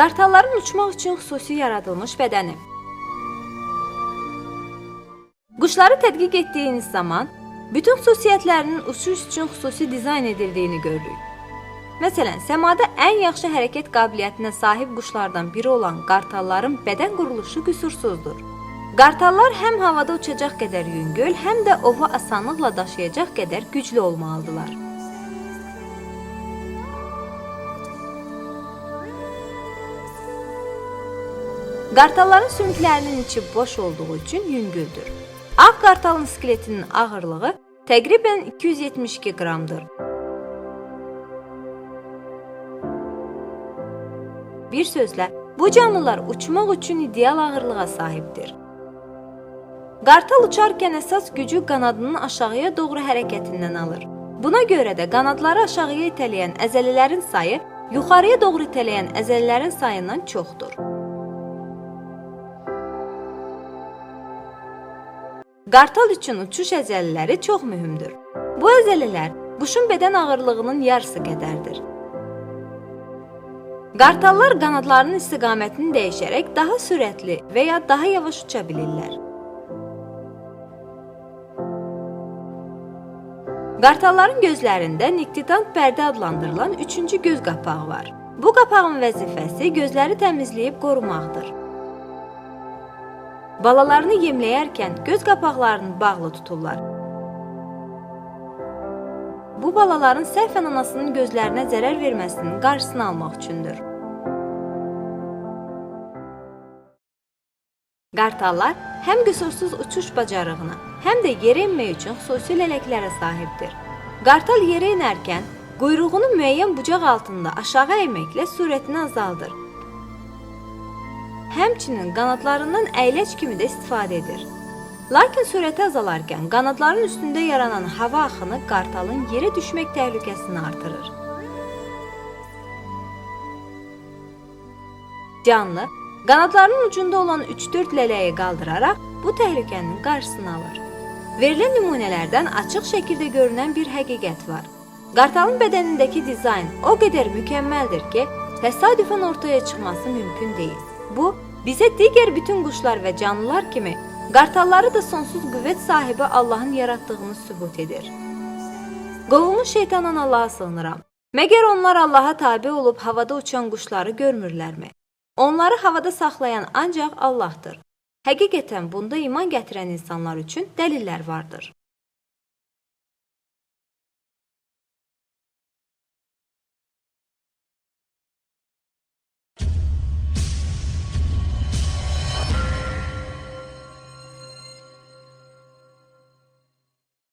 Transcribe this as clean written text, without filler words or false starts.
Qartalların uçmaq üçün xüsusi yaradılmış bədəni. Quşları tədqiq etdiyiniz zaman bütün xüsusiyyətlərinin uçuş üçün xüsusi dizayn edildiyini görürük. Məsələn, səmada ən yaxşı hərəkət qabiliyyətinə sahib quşlardan biri olan qartalların bədən quruluşu qüsursuzdur. Qartallar həm havada uçacaq qədər yüngül, həm də ovu asanlıqla daşıyacaq qədər güclü olmalıdırlar. Qartalların sümüklərinin içi boş olduğu üçün yüngüldür. Ağ qartalın skeletinin ağırlığı təqribən 272 qramdır. Bir sözlə, bu canlılar uçmaq üçün ideal ağırlığa sahibdir. Qartal uçarkən əsas gücü qanadının aşağıya doğru hərəkətindən alır. Buna görə də qanadları aşağıya itələyən əzələlərin sayı yuxarıya doğru itələyən əzələlərin sayından çoxdur. Qartal üçün uçuş əzələləri çox mühümdür. Bu əzələlər quşun bədən ağırlığının yarısı qədərdir. Qartallar qanadlarının istiqamətini dəyişərək daha sürətli və ya daha yavaş uça bilirlər. Qartalların gözlərində niktitant pərdə adlandırılan üçüncü göz qapağı var. Bu qapağın vəzifəsi gözləri təmizləyib qorumaqdır. Balalarını yemləyərkən göz qapaqlarını bağlı tuturlar. Bu balaların səhvən anasının gözlərinə zərər verməsinin qarşısını almaq üçündür. Qartallar həm qüsursuz uçuş bacarığına, həm də yerə enmək üçün xüsusi lələklərə sahibdir. Qartal yerə enərkən quyruğunu müəyyən bucaq altında aşağı əyməklə sürətini azaldır. Həmçinin qanadlarından əyləc kimi də istifadə edir. Lakin sürəti azalarkən qanadların üstündə yaranan hava axını qartalın yerə düşmək təhlükəsini artırır. Canlı, qanadlarının ucunda olan 3-4 lələyi qaldıraraq bu təhlükənin qarşısını alır. Verilən nümunələrdən açıq şəkildə görünən bir həqiqət var. Qartalın bədənindəki dizayn o qədər mükəmməldir ki, təsadüfən ortaya çıxması mümkün deyil. Bu, bizə digər bütün quşlar və canlılar kimi qartalları da sonsuz qüvvət sahibi Allahın yaratdığını sübut edir. Qovulmuş şeytandan Allaha sığınıram. Məgər onlar Allaha tabe olub havada uçan quşları görmürlərmi? Onları havada saxlayan ancaq Allahdır. Həqiqətən bunda iman gətirən insanlar üçün dəlillər vardır.